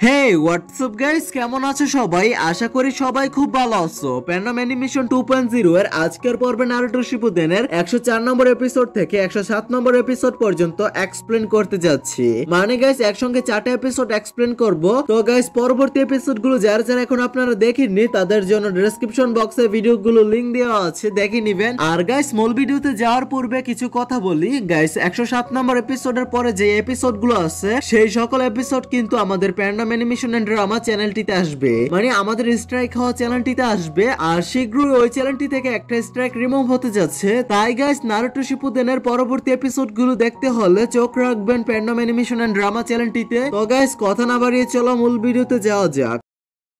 হেই WhatsApp guys, কেমন আছো সবাই? আশা করি সবাই খুব ভালো আছো। প্যান্ডাম অ্যানিমেশন 2.0 এর আজকের পর্বে নারুটো শিপুদেনের 104 নম্বর এপিসোড থেকে 107 নম্বর এপিসোড পর্যন্ত এক্সপ্লেন করতে যাচ্ছি। মানে গাইস একসঙ্গে 4টা এপিসোড এক্সপ্লেন করব। তো গাইস পরবর্তী এপিসোড গুলো যারা যারা এখন আপনারা দেখেননি তাদের জন্য ডেসক্রিপশন বক্সে ভিডিওগুলো লিংক দেওয়া আছে, দেখে নিবেন। আর গাইস মূল ভিডিওতে যাওয়ার পূর্বে কিছু কথা বলি। গাইস 107 নম্বর এপিসোডের পরে যে এপিসোড গুলো আছে সেই সকল এপিসোড কিন্তু আমাদের প্যান্ডাম অ্যানিমেশন এন্ড ড্রামা চ্যানেলটিতে আসবে, মানে আমাদের স্ট্রাইক হওয়া চ্যানেলটিতে আসবে। আর শীঘ্রই ওই চ্যানেলটি থেকে একটা স্ট্রাইক রিমুভ হতে যাচ্ছে। তাই গাইস নারুটো শিপুদেনের পরবর্তী এপিসোড গুলো দেখতে হলে চোখ রাখবেন প্যান্ডাম অ্যানিমেশন এন্ড ড্রামা চ্যানেলটিতে। তো গাইস কথা না বাড়িয়ে চলো মূল ভিডিওতে যাওয়া যাক।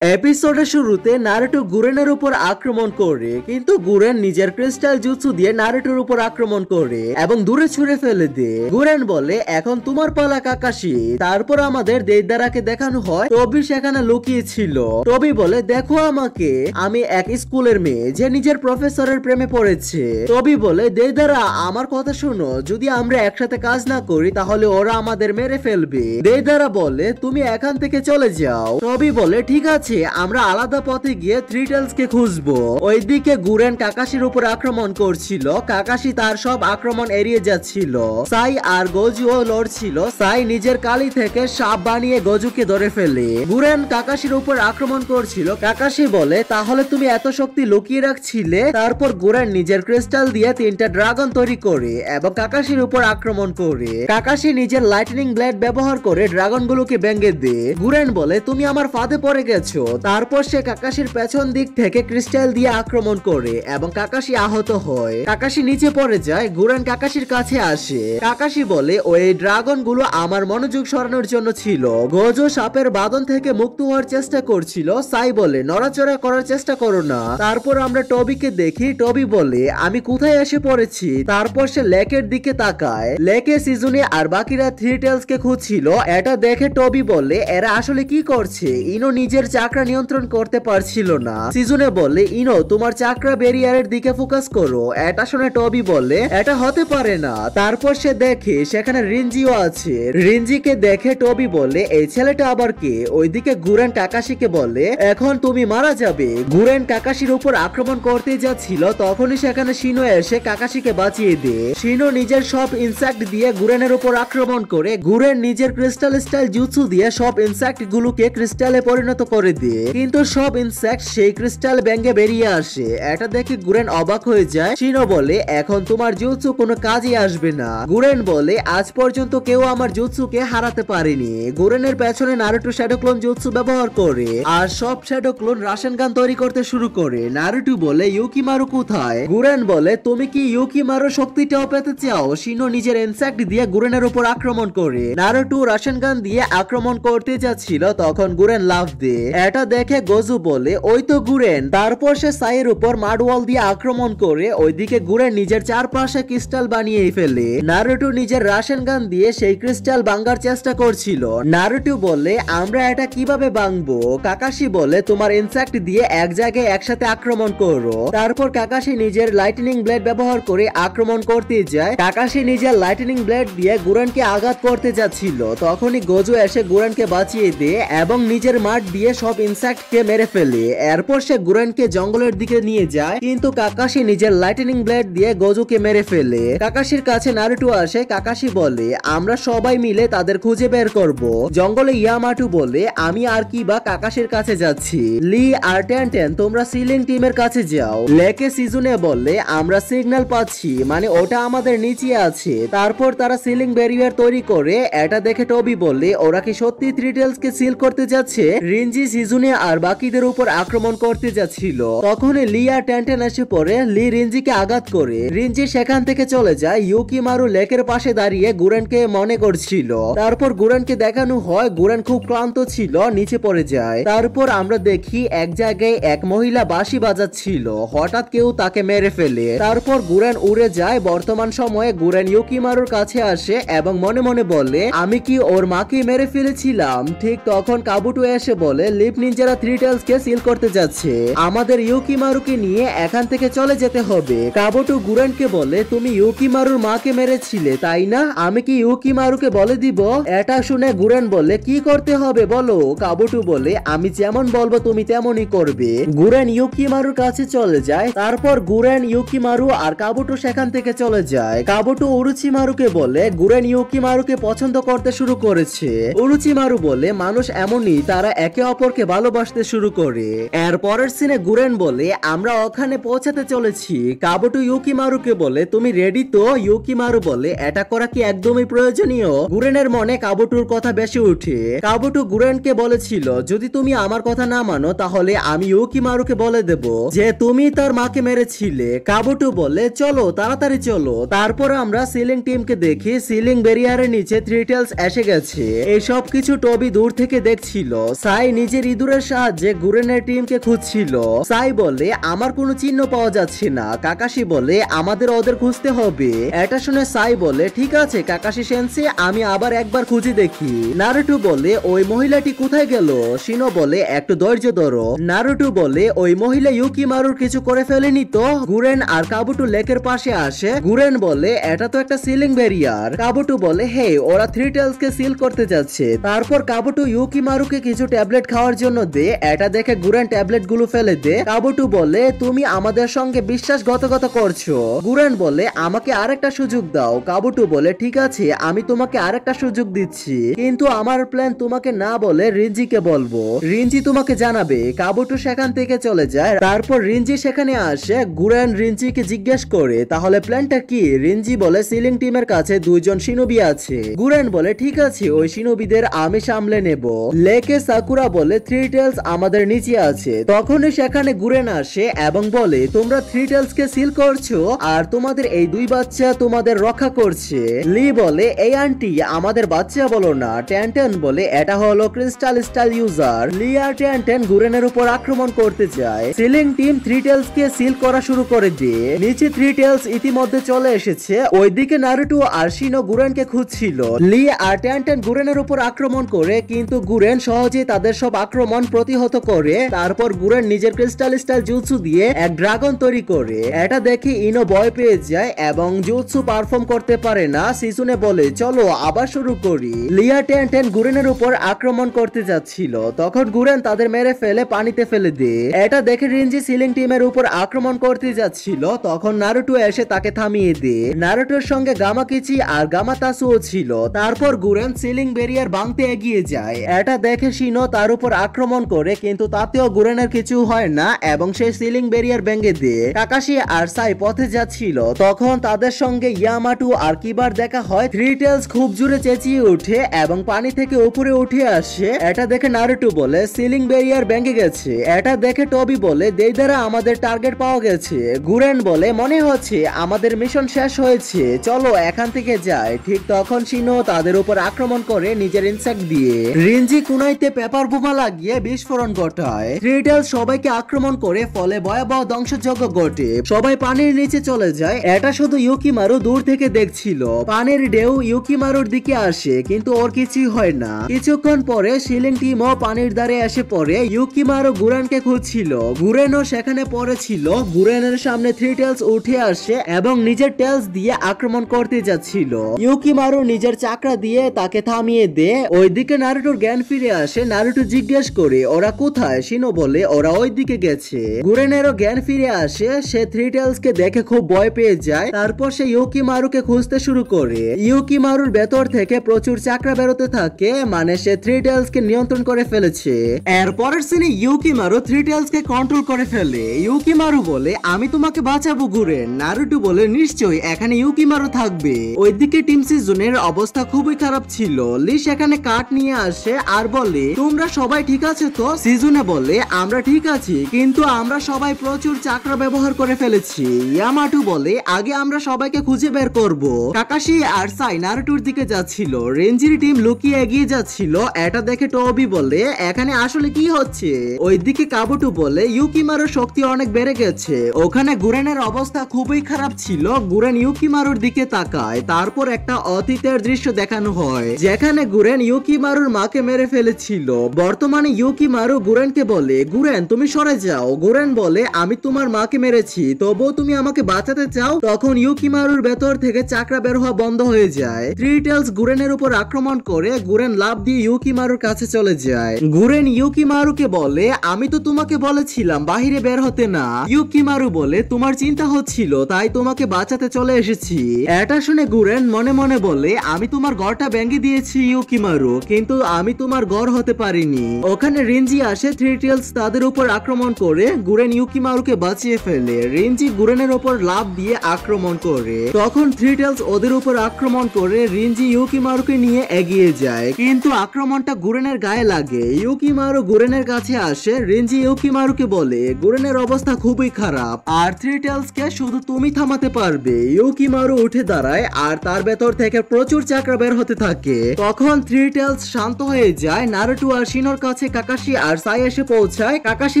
এপিসোডের শুরুতে নারুটো গুরেনের উপর আক্রমণ করে, কিন্তু গুরেন নিজের ক্রিস্টাল জুৎসু দিয়ে নারুটোর উপর আক্রমণ করে এবং দূরে ছুঁড়ে ফেলে দেয়। গুরেন বলে, এখন তোমার পালা কাকাশি। তারপর আমাদের দেইদারাকে দেখানো হয় টবি সেখানে লুকিয়ে ছিল। টবি বলে, দেখো আমাকে, আমি এক স্কুলের মেয়ে যে নিজের প্রফেসরের প্রেমে পড়েছে। টবি বলে, দেইদারা আমার কথা শোনো, যদি আমরা একসাথে কাজ না করি তাহলে ওরা আমাদের মেরে ফেলবে। দেইদারা বলে, তুমি এখান থেকে চলে যাও। টবি বলে, ঠিক আছে, আমরা আলাদা পথে গিয়ে থ্রি টেলস কে খুঁজবো। ওইদিকে গুরেন কাকাশির উপর আক্রমণ করছিল। কাকাশি তার সব আক্রমণ এড়িয়ে যাচ্ছিল। সাই আর গজুও লড়ছিল। সাই নিজের কালি থেকে সাপ বানিয়ে গজুকে ধরে ফেলে। গুরেন কাকাশির উপর আক্রমণ করছিল। কাকাশি বলে, তাহলে তুমি এত শক্তি লুকিয়ে রাখছিলে? তারপর গুরেন নিজের ক্রিস্টাল দিয়ে 3টা ড্রাগন তৈরি করে এবং কাকাশির উপর আক্রমণ করে। কাকাশি নিজের লাইটনিং ব্লেড ব্যবহার করে ড্রাগন গুলোকে ভেঙে দেয়। গুরেন বলে, তুমি আমার ফাঁদে পড়ে গেছো। তারপর সে কাকাশির পেছন দিক থেকে ক্রিস্টাল দিয়ে আক্রমণ করে এবং কাকাশি আহত হয়। কাকাশি নিচে পড়ে যায়। গুরেন কাকাশির কাছে আসে। কাকাশি বলে, ওই ড্রাগন গুলো আমার মনোযোগ সরানোর জন্য ছিল। গোজো সাপের বাঁধন থেকে মুক্ত হওয়ার চেষ্টা করছিল। সাই বলে, নড়াচড়া করার চেষ্টা করো না। তারপর আমরা টবিকে দেখি। টবি বলে, আমি কোথায় এসে পড়েছি। তারপর সে লেকের দিকে তাকায়। লেকে সিজুনে আর বাকিরা থ্রি টেলস কে খুঁজছিল। এটা দেখে টবি বলে, এরা আসলে কি করছে? ইনো নিজের চাকরা নিয়ন্ত্রণ করতে পারছিল না। সিজুনে বলে, ইনো তোমার চাকরা ব্যারিয়ারের দিকে ফোকাস করো। এটা শুনে টবি বলে, এটা হতে পারে না। তারপর সে দেখে সেখানে রিনজিও আছে। রিনজিকে দেখে টবি বলে, এই ছেলেটা আবার কে? ওইদিকে গুরেন কাকাশিকে বলে, এখন তুমি মারা যাবে। গুরেন কাকাশির উপর আক্রমণ করতে যাচ্ছিল, তখনই সেখানে শিনো এসে কাকাশিকে বাঁচিয়ে দেয়। শিনো নিজের সব ইনসেক্ট দিয়ে গুরেনের উপর আক্রমণ করে। গুরেন নিজের ক্রিস্টাল স্টাইল জুৎসু দিয়ে সব ইনসেক্ট গুলোকে ক্রিস্টালে পরিণত করে দেয়, কিন্তু সব ইনসেক্ট সেই ক্রিস্টাল ব্যাঙ্গে বেরিয়ে আসে। এটা দেখে গুরেন অবাক হয়ে যায়। শিনো বলে, এখন তোমার জুৎসু কোনো কাজে আসবে না। গুরেন বলে, আজ পর্যন্ত কেউ আমার জুৎসুকে হারাতে পারেনি। গুরেনের পেছনে নারুটো শ্যাডো ক্লোন জুৎসু ব্যবহার করে আর সব শ্যাডো ক্লোন রাশন গান তৈরি করতে শুরু করে। নারুটো বলে, ইউকিমারু কোথায়? গুরেন বলে, তুমি কি ইউকিমারু শক্তিটাও পেতে চাও? শিনো নিজের ইনসেক্ট দিয়ে গুরেনের উপর আক্রমণ করে। নারুটো রাশন গান দিয়ে আক্রমণ করতে যাচ্ছিল, তখন গুরেন লাফ দেয়। এটা দেখে গোজু বলে, ওই তো গুরেন। তারপর সে সাইয়ের উপর মাডওয়াল দিয়ে আক্রমণ করে। ওইদিকে গুরেন নিজের চারপাশে ক্রিস্টাল বানিয়ে ফেলে। নারুটো নিজের রাশন গান দিয়ে সেই ক্রিস্টাল ভাঙার চেষ্টা করছিল। নারুটো বলে, আমরা এটা কিভাবে ভাঙবো? কাকাশি বলে, তোমার ইনসেক্ট দিয়ে এক জায়গায় একসাথে আক্রমণ করো। তারপর কাকাশি নিজের লাইটনিং ব্লেড ব্যবহার করে আক্রমণ করতে যায়। কাকাশি নিজের লাইটনিং ব্লেড দিয়ে গুরেনকে আঘাত করতে যাচ্ছিল, তখনই গোজু এসে গুরেনকে বাঁচিয়ে দেয় এবং নিজের মাঠ দিয়ে সব ইনসেক্টকে মেরে ফেলে। এরপর সে গুরেনকে জঙ্গলের দিকে নিয়ে যায়, কিন্তু কাকাশি নিজের লাইটনিং ব্লেড দিয়ে গোজুকে মেরে ফেলে। কাকাশির কাছে নারুটো আসে। কাকাশি বলে, আমরা সবাই মিলে তাদের খুঁজে বের করব। জঙ্গলে ইয়ামাটু বলে, আমি আর কি বা কাকাশির কাছে যাচ্ছি। লি আর টেনটেন তোমরা সিলিং টিমের কাছে যাও। লেকে সিজুনে বলে, আমরা সিগন্যাল পাচ্ছি, মানে ওটা আমাদের নিচে আছে। তারপর তারা সিলিং ব্যারিয়ার তৈরি করে। এটা দেখে টবি বলে, ওরা কি সত্যি থ্রি টেলস কে সিল করতে যাচ্ছে? রিনজি সিজুনে আর বাকিদের উপর আক্রমণ করতে যাচ্ছিল, তখন লি আর টেনটেন এসে পড়ে। লি রিনজিকে আঘাত করে। রিনজি সেখান থেকে চলে যায়। ইউকিমারু লেকের পাশে দাঁড়িয়ে গুরেনকে মনে করছিল। তারপর গুরেনকে দেখানো হয় গুরেন খুব ক্লান্ত ছিল, নিচে পড়ে যায়। তারপর আমরা দেখি এক জায়গায় এক মহিলা বাঁশি বাজাচ্ছিল। হঠাৎ কেউ তাকে মেরে ফেলে। তারপর গুরেন উড়ে যায়। বর্তমান সময়ে গুরেন ইউকিমারুর কাছে আসে এবং মনে মনে বলে, আমি কি ওর মাকে মেরে ফেলেছিলাম? ঠিক তখন কাবুটো এসে বলে, লিভ স্লিপ নিনজারা থ্রি টেলস কে সিল করতে যাচ্ছে। আমাদের ইউকিমারুকে নিয়ে এখান থেকে চলে যেতে হবে। কাবুটো গুরেনকে বলে, তুমি ইউকিমারুর মাকে মেরেছিলে তাই না? আমি কি ইউকিমারুকে বলে দিব? এটা শুনে গুরেন বলে, কি করতে হবে বলো? কাবুটো বলে, আমি যেমন বলবো তুমি তেমনই করবে। গুরেন ইউকিমারুর কাছে চলে যায়। তারপর গুরেন, ইউকিমারু আর কাবুটো সেখান থেকে চলে যায়। কাবুটো উরুচিমারুকে বলে, গুরেন ইউকিমারুকে পছন্দ করতে শুরু করেছে। উরুচিমারু বলে, মানুষ এমনই, তারা একে অপরকে ভালোবাসতে শুরু করে। এর পরের সিনে গুরেন বলে, আমরা ওখানে পৌঁছাতে চলেছি। কাবুটো ইউকিমারুকে বলে, তুমি রেডি তো? ইউকিমারু বলে, এটা করা কি একদমই প্রয়োজনীয়? গুরেনের মনে কাবুটোর কথা বেশি উঠে। কাবুটো গুরেনকে বলেছিল, যদি তুমি আমার কথা না মানো তাহলে আমি ইউকিমারুকে বলে দেব যে তুমি তার মাকে মেরেছিলে। কাবুটো বলে, চলো তাড়াতাড়ি চলো। তারপর আমরা সিলিং টিমকে দেখি সিলিং ব্যারিয়ারের নিচে থ্রি টেলস এসে গেছে। এই সব কিছু টবি দূর থেকে দেখছিল। সাই নিজের ইঁদুরের সাহায্যে গুরেনের টিমকে খুঁজছিল। সাই বলে, আমার কোনো চিহ্ন পাওয়া যাচ্ছে না। কাকাশি বলে, আমাদের ওদের খুঁজতে হবে। এটা শুনে সাই বলে, ঠিক আছে কাকাশি সেন্সে, আমি আবার একবার খুঁজে দেখি। নারুটো বলে, ওই মহিলাটি কোথায় গেল? শিনো বলে, একটু ধৈর্য ধরো। নারুটো বলে, ওই মহিলা ইউকিমারুর কিছু করে ফেলেনি তো? গুরেন আর কাবুটো লেকের পাশে আসে। গুরেন বলে, এটা তো একটা সিলিং ব্যারিয়ার। কাবুটো বলে, হে, ওরা থ্রি টেলস কে সিল করতে যাচ্ছে। তারপর কাবুটো ইউকিমারুকে কিছু ট্যাবলেট খাওয়ার জন্য দে। এটা দেখে গুরেন ট্যাবলেট গুলো ফেলে দে। কাবুটো বলে, তুমি আমাদের সঙ্গে বিশ্বাসঘাতকতা করছো। গুরেন বলে, আমাকে আরেকটা সুযোগ দাও। কাবুটো বলে, ঠিক আছে, আমি তোমাকে আরেকটা সুযোগ দিচ্ছি, কিন্তু আমার প্ল্যান তোমাকে না বলে রিঞ্জিকে বলবো। রিঞ্জি তোমাকে জানাবে। কাবুটো সেখান থেকে চলে যায়। তারপর রিঞ্জি সেখানে আসে। গুরেন রিঞ্জিকে জিজ্ঞেস করে, তাহলে প্ল্যানটা কি? রিঞ্জি বলে, সিলিং টিমের কাছে দুইজন শিনোবি আছে। গুরেন বলে, ঠিক আছে, ওই শিনোবিদের আমি সামলে নেব। লেকে সাকুরা বলে, থ্রি টেলস আমাদের নিচে আছে। তখনই সেখানে গুরেন আসে এবং বলে, তোমরা থ্রি টেলস কে সিল করছো আর তোমাদের এই দুই বাচ্চা তোমাদের রক্ষা করছে। লি বলে, এই আন্টি আমাদের বাচ্চা বলো না। টেনটেন বলে, এটা হলো ক্রিস্টাল স্টাইল ইউজার। লি আর টেনটেন গুরেনের উপর আক্রমণ করতে যায়। সিলিং টিম থ্রি টেলস কে সিল করা শুরু করে দিয়ে নিচে থ্রি টেলস ইতিমধ্যে চলে এসেছে। ওইদিকে নারুটো আর শিনো গুরেনকে খুঁজছিল। লি আর টেনটেন গুরেনের উপর আক্রমণ করে, কিন্তু গুরেন সহজেই তাদের সব আক্রমণ প্রতিহত করে। তারপর গুরেন নিজের ক্রিস্টাল স্টাইল জুৎসু দিয়ে এক ড্রাগন তৈরি করে। এটা দেখে ইনো ভয় পেয়ে যায় এবং জুৎসু পারফর্ম করতে পারে না। সিজুনে বলে, চলো আবার শুরু করি। লিয়া টেনটেন গুরেনের উপর আক্রমণ করতে যাচ্ছিল। তখন গুরেন তাদের মেরে ফেলে পানিতে ফেলে দেয়। এটা দেখে রিঞ্জি সিলিং টিমের উপর আক্রমণ করতে যাচ্ছিল। তখন নারুটো এসে তাকে থামিয়ে দেয়। নারুটোর সঙ্গে গামাকিচি আর গামাতাসুও ছিল। তারপর গুরেন সিলিং ব্যারিয়ার ভাঙতে এগিয়ে যায়। এটা দেখে শিনো তার উপর আক্রমণ করে, কিন্তু তাতেও গুরেনের কিছু হয় না এবং সে সিলিং ব্যারিয়ার ভেঙে দেয়। কাকাশি আর সাই পথে যাচ্ছিল। তখন তাদের সঙ্গে ইয়ামাটু আর কিবার দেখা হয়। থ্রি টেলস খুব জোরে চেঁচিয়ে ওঠে এবং পানি থেকে উপরে উঠে আসে। এটা দেখে নারুটো বলে, সিলিং ব্যারিয়ার ভেঙে গেছে। এটা দেখে টবি বলে, দেইদারা আমাদের টার্গেট পাওয়া গেছে। গুরেন বলে, মনে হচ্ছে আমাদের মিশন শেষ হয়েছে, চলো এখান থেকে যাই। ঠিক তখন শিনো তাদের উপর আক্রমণ করে নিজের ইনসেক্ট দিয়ে। রিঞ্জি কুনাইতে পেপার বোমা লাগিয়ে বিস্ফোরণ ঘটায়। থ্রি টেলস সবাইকে আক্রমণ করে, ফলে ভয়াবহ ধ্বংসযজ্ঞ ঘটে। সবাই পানির নিচে চলে যায়। এটা শুধু ইউকিমারু দূর থেকে দেখছিল। পানির ঢেউ ইউকিমারুর দিকে আসে, কিন্তু ওর কিছুই হয় না। কিছুক্ষণ পরে সিলিং টিমও পানির ধারে এসে পড়ে। ইউকিমারু গুরেনকে খুঁজছিল। গুরেনও সেখানে পড়েছিল। গুরেনের সামনে থ্রি টেলস উঠে আসে এবং নিজের টেলস দিয়ে আক্রমণ করতে যাচ্ছিল। ইউকিমারু নিজের চাকরা দিয়ে তাকে থামিয়ে দেয়। ওইদিকে নারুটোর জ্ঞান ফিরে আসে। নারুটো জিজ্ঞেস করে, ওরা কোথায়? শিনো বলে, ওরা ওই দিকে গেছে। গুরেনেরও জ্ঞান ফিরে আসে। সে থ্রি টেলস কে দেখে খুব ভয় পেয়ে যায়। তারপর সে ইউকিমারুকে খুঁজতে শুরু করে। ইউকিমারুর ভেতর থেকে প্রচুর চাকরা বেরোতে থাকে, মানে সে থ্রি টেলস কে নিয়ন্ত্রণ করে ফেলেছে। এরপরের সিনে ইউকিমারু থ্রি টেলস কে কন্ট্রোল করে ফেলে। ইউকিমারু বলে, আমি তোমাকে বাঁচাবো গুরেন। নারুটো বলে, নিশ্চয়ই, এখানে ইউকিমারু থাকবে। ওইদিকে টিম সিজনের অবস্থা খুবই খারাপ ছিল। লি সেখানে কাঠ নিয়ে আসে আর বলে, তোমরা সবাই ঠিক আছে তো? সিজনে বলে, আমরা ঠিক আছি, কিন্তু আমরা সবাই প্রচুর চাকরা ব্যবহার করে ফেলেছি। ইয়ামাটু বলে, আগে আমরা সবাইকে খুঁজে বের করব। কাকাশি আর সাই নারুটোর দিকে যাচ্ছিল। রেঞ্জির টিম লুকিয়ে এগিয়ে যাচ্ছিল। এটা দেখে টবি বলে, এখানে আসলে কি হচ্ছে? ওইদিকে কাবুটো বলে, ইউকিমারুর শক্তি অনেক বেড়ে গেছে। ওখানে গুরেনের অবস্থা খুবই খারাপ ছিল। গুরেন ইউকিমারুর দিকে তাকায়। তারপর একটা অতীতের দৃশ্য দেখানো হয়, যেখানে গুরেন ইউকিমারুর মাকে মেরে ফেলেছিল। বর্তমান বর্তমানে ইউকিমারু গুরেনকে বলে, গুরেন তুমি সরে যাও। গুরেন বলে, আমি তোমার মাকে মেরেছি, তবুও তুমি আমাকে বাঁচাতে চাও? তখন ইউকিমারুর ভেতর থেকে চাকরা বের হওয়া বন্ধ হয়ে যায়। থ্রি টেলস গুরেনের উপর আক্রমণ করে গুরেন লাফ দিয়ে ইউকিমারুর কাছে চলে যায়। গুরেন ইউকিমারুকে বলে, আমি তো তোমাকে বলেছিলাম বাহিরে বের হতে না। ইউকিমারু বলে, তোমার চিন্তা হচ্ছিল তাই তোমাকে বাঁচাতে চলে এসেছি। এটা শুনে গুরেন মনে মনে বলে, আমি তোমার ঘরটা ভেঙে দিয়েছি ইউকিমারু, কিন্তু আমি তোমার ঘর হতে পারিনি। ওখানে রিনজি আসে। থ্রি টেলস তাদের উপর আক্রমণ করে গুরেন ইউকিমারুকে বাঁচিয়ে ফেলে। রিনজি গুরেনের উপর লাফ দিয়ে আক্রমণ করে। তখন থ্রি টেলস ওদের উপর আক্রমণ করে রিনজি ইউকিমারুকে নিয়ে এগিয়ে যায়, কিন্তু আক্রমণটা গুরেনের গায়ে লাগে। ইউকিমারু গুরেনের কাছে আসে। রিনজি ইউকিমারুকে বলে, গুরেনের অবস্থা খুবই খারাপ, আর থ্রি টেলস কে শুধু তুমি থামাতে পারবে। ইউকিমারু উঠে দাঁড়ায় আর তার ভেতর থেকে প্রচুর চাকরা বের হতে থাকে। তখন থ্রি টেলস শান্ত হয়ে যায়। নারুটো আর শিনোর কাছে কাকাশি আর সাই এসে পৌঁছায়। কাকাশি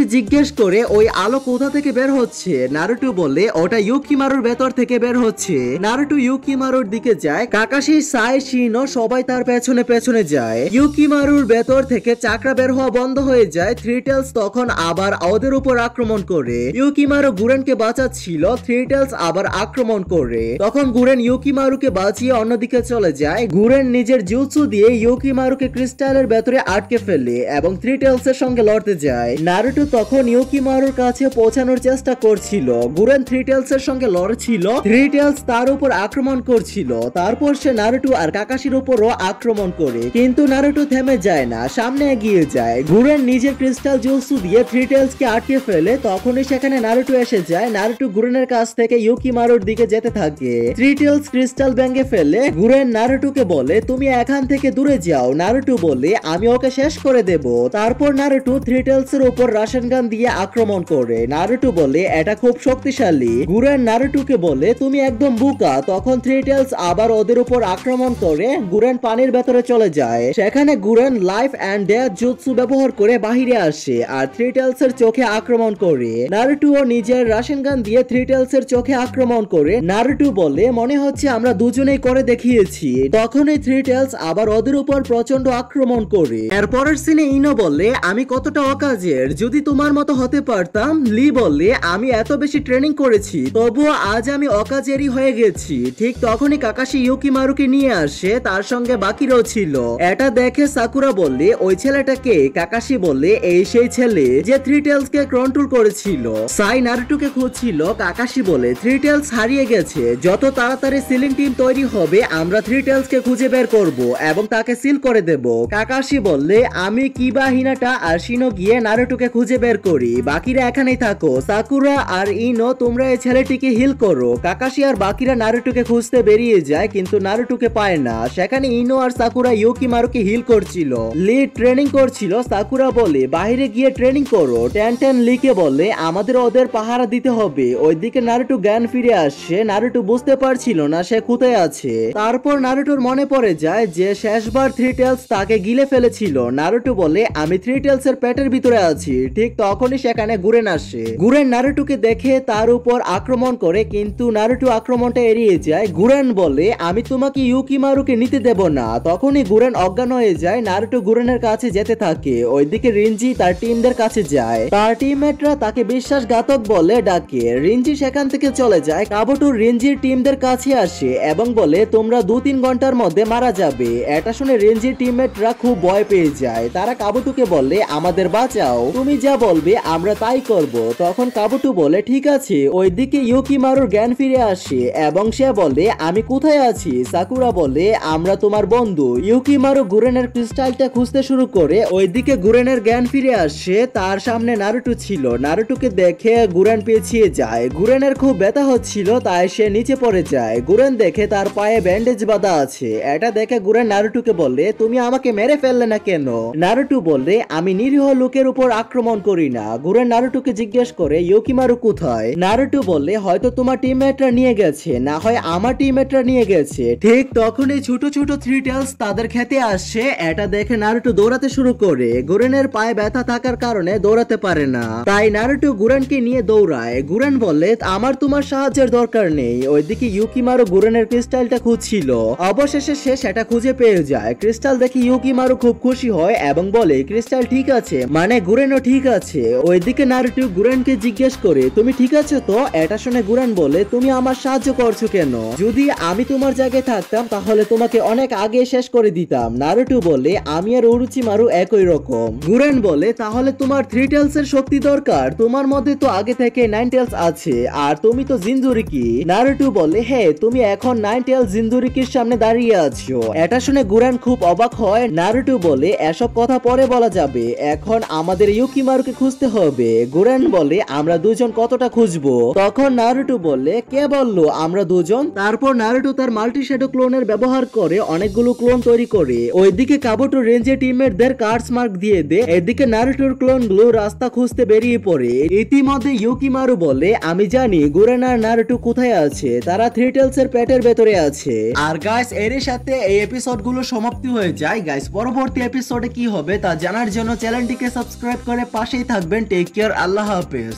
জিজ্ঞেস করে, ওই আলো কোথা থেকে বের হচ্ছে? নারুটো বলে, ওটা ইউকিমারুর ভেতর থেকে বের হচ্ছে। নারুটো ইউকিমারুর দিকে যায়। কাকাশি, সাই, শিনো সবাই তার পেছনে পেছনে যায়। ইউকিমারুর ভেতর থেকে চাকরা বের হওয়া বন্ধ হয়ে যায়। থ্রি টেলস তখন আবার ওদের উপর আক্রমণ করে। ইউকিমারু গুরেনকে বাঁচাচ্ছিল, থ্রি টেলস আবার আক্রমণ করে। তখন গুরেন ইউকিমারুকে বাঁচিয়ে অন্যদিকে চলে যায়। গুরেন নিজের জুৎসু দিয়ে ইউকিমারুকে ক্রিস্টালের ভেতরে আটকে ফেলে এবং থ্রি টেলস এর সঙ্গে লড়তে যায়। নারুটো তখন ইউকিমারুর কাছে পৌঁছানোর চেষ্টা করছিল। গুরেন থ্রি টেলস এর সঙ্গে লড়ছিল। থ্রি টেলস তার উপর আক্রমণ করছিল। তারপর সে নারুটো আর কাকাশির উপরও আক্রমণ করে, কিন্তু নারুটো থেমে যায় না, সামনে এগিয়ে যায়। গুরেন নিজের ক্রিস্টাল জুৎসু দিয়ে থ্রি টেলস কে আটকে ফেলে। তখনই সেখানে নারুটো এসে যায়। নারুটো গুরেনের কাছ থেকে ইউকিমারুর দিকে যেতে থাকে। থ্রি টেলস ক্রিস্টাল ভেঙে ফেলে। গুরেন নারুটোকে বলে, তুমি এখান থেকে দূরে যাও। নারুটো বলে, আমি ওকে শেষ করে দেব। তারপর নারুটো থ্রি টেলস এর উপর রাশন গান দিয়ে আক্রমণ করে। নারুটো বলে, এটা খুব শক্তিশালী। গুরেন নারুটোকে বলে, তুমি একদম বোকা। তখন থ্রি টেলস আবার ওদের উপর আক্রমণ করে। গুরেন পানির ভেতরে চলে যায়। সেখানে গুরেন লাইফ এন্ড ডেথ জুৎসু ব্যবহার করে বাহিরে আসে আর থ্রি টেলস এর চোখে আক্রমণ করে। নারুটো নিজের রাশন গান দিয়ে থ্রি টেলস এর চোখে আক্রমণ করে। নারুটো বলে, মনে হচ্ছে আমরা দুজনেই করে দেখিয়েছি। তখনই থ্রি টেলস আবার ওদের উপর প্রচন্ড আক্রমণ করে। এরপরের সিনে ইনো বলে, আমি কতটা অকাজের, যদি তোমার মতো হতে পারতাম। লি বলে, আমি এত বেশি ট্রেনিং করেছি, তবুও আজ আমি অকাজেরই হয়ে গেছি। ঠিক তখনই কাকাশি ইউকিমারুকে নিয়ে আসে, তার সঙ্গে বাকিরাও ছিল। এটা দেখে সাকুরা বললে, ওই ছেলেটাকে? কাকাশি বলে, এই সেই ছেলে যে থ্রি টেলস কে কন্ট্রোল করেছিল। সাই নারুটোকে খুঁজছিল। কাকাশি বলে, থ্রি টেলস হারিয়ে গেছে, যত তাড়াতাড়ি সিলিং টিম তৈরি হবে আমরা থ্রি টেলস কে খুঁজে বের করব এবং তাকে সিল করে দেব। কাকাশি বললে, আমি কিবা, হিনাটা আর শিনো গিয়ে নারুটোকে খুঁজে বের করি, বাকিরা এখানেই থাকো। সাকুরা আর ইনো তোমরা এই ছেলেটিকে হিল করো। কাকাশি আর বাকিরা নারুটোকে খুঁজতে বেরিয়ে যায়, কিন্তু নারুটোকে পায় না। সেখানে ইনো আর সাকুরা ইউকিমারুকে হিল করছিল। লি ট্রেনিং করছিল। সাকুরা বলে, বাইরে গিয়ে ট্রেনিং করো। টেন লিকে বলে, আমাদের ওদের পাহারা দিতে হবে। ওইদিকে নারুটো জ্ঞান ফিরে আসে। নারুটো বুঝতে পারছিল না সে কোথায় আছে। তারপর নারুটোর মনে পড়ে যায় যে শেষবার থ্রি টেলস তাকে গিলে ফেলেছিল। নারুটো বলে, আমি থ্রি টেলস এর পেটের ভিতরে আছি। ঠিক তখনই সেখানে গুরেন আসে। গুরেন নারুটোকে দেখে তার উপর আক্রমণ করে, কিন্তু নারুটো আক্রমণটা এড়িয়ে যায়। গুরেন বলে, আমি তোমাকে ইউকিমারুকে নিতে দেব না। তখনই গুরেন অজ্ঞান হয়ে যায়। নারুটো গুরেনের কাছে যেতে থাকে। ওইদিকে রিনজি তার টিমদের কাছে যায়। তার টিমমেটরা তাকে বিশ্বাসঘাতক বলে ডাকে। রিনজি সেখান থেকে চলে যায়। কাবুটো রিনজির টিমদের কাছে আসে এবং বলে, তোমরা 2-3 ঘন্টার মধ্যে মারা যাবে। এটা শুনে রিনজির টিমমেটরা খুব ভয় পেয়ে যায়। তারা কাবুটোকে বলে, আমাদের বাঁচাও, তুমি যা বলবে আমরা তাই করব। তখন কাবুটো বলে, ঠিক আছে। ওইদিকে ইউকিমারুর জ্ঞান ফিরে আসে এবং সে বলে, আমি কোথায় আছি? সাকুরা বলে, আমরা তোমার বন্ধু। ইউকিমারু গুরেনের ক্রিস্টালটা খুঁজতে শুরু করে। ওইদিকে গুরেনের জ্ঞান ফিরে আসে। তার সামনে নারুটো ছিল। নারুটোকে দেখে গুরেন পেছিয়ে যায়। গুরেনের খুব ব্যথা হচ্ছিল, তাই সে নিচে পড়ে যায়। গুরেন দেখে তার পায়ে ব্যান্ডেজ বাঁধা আছে। এটা দেখে গুরেন নারুটোকে বলে, তুমি আমাকে মেরে ফেললে না কেন? নারুটো বলে, আমি নিরীহ লোকের উপর আক্রমণ করি না। গুরেন নারুটোকে জিজ্ঞেস করে, ইউকিমারু কোথায়? নারুটো বলে, হয়তো তোমার টিমমেটরা নিয়ে গেছে, না হয় আমার টিমমেটরা নিয়ে গেছে। ঠিক তখনই ছোট ছোট থ্রি টেলস তাদের খেতে আসে। এটা দেখে নারুটো দৌড়াতে শুরু করে। গুরেনের পায়ে ব্যথা থাকার কারণে দৌড়াতে পারে না, তাই নারুটো গুরেনকে নিয়ে দৌড়ায়। গুরেন বলে, আমার তোমার সাহায্যের দরকার নেই। ওইদিকে ইউকিমারু গুরেনের ক্রিস্টালটা খুঁজছিল। অবশেষে সে সেটা খুঁজে পেয়ে যায়। ক্রিস্টাল দেখে ইউকিমারু খুব খুশি হয় এবং বলে, বলে ক্রিস্টাল ঠিক আছে, মানে গুরেনও ঠিক আছে। ওইদিকে নারুটো গুরেনকে জিজ্ঞেস করে তুমি ঠিক আছো তো? এটা শুনে গুরেন বলে তুমি আমার সাহায্য করছো কেন? যদি আমি তোমার জায়গায় থাকতাম তাহলে তোমাকে অনেক আগে শেষ করে দিতাম। নারুটো বলে আমি আর ওরোচিমারু একই রকম। গুরেন বলে তাহলে তোমার 3 টেলস এর শক্তি দরকার, তোমার মধ্যে তো আগে থেকে 9 টেলস আছে আর তুমি তো জিনজুরিকি। নারুটো বলে হ্যাঁ, তুমি এখন 9 টেলস জিনজুরিকির সামনে দাঁড়িয়ে আছো। এটা শুনে গুরেন খুব অবাক হয়। নারুটো বলে এসব কথা পরে বলা যাবে, এখন আমাদের ইউকিমারুকে খুঁজতে হবে। গুরেন বলে আমরা দুজন কতটা খুঁজবো? তখন নারুটো বলে কে বললো আমরা দুজন? তারপর নারুটো তার মাল্টি শ্যাডো ক্লোনের ব্যবহার করে অনেকগুলো ক্লোন তৈরি করে ওইদিকে কাবুটো রেঞ্জের টিমমেটদের কার্ডস মার্ক দিয়ে দেয়। এদিকে নারুটোর ক্লোন গুলো রাস্তা খুঁজতে বেরিয়ে পড়ে। ইতিমধ্যে ইউকিমারু বলে আমি জানি গুরেন আর নারুটো কোথায় আছে, তারা 3 টেলস এর পেটের ভেতরে আছে। আর গাইস এর সাথে এই এপিসোড গুলো সমাপ্তি হয়ে যায়। গাইস পরবর্তী এপিসোডে কি হবে তা জানার জন্য চ্যানেলটিকে সাবস্ক্রাইব করে পাশেই থাকবেন। টেক কেয়ার, আল্লাহ হাফেজ।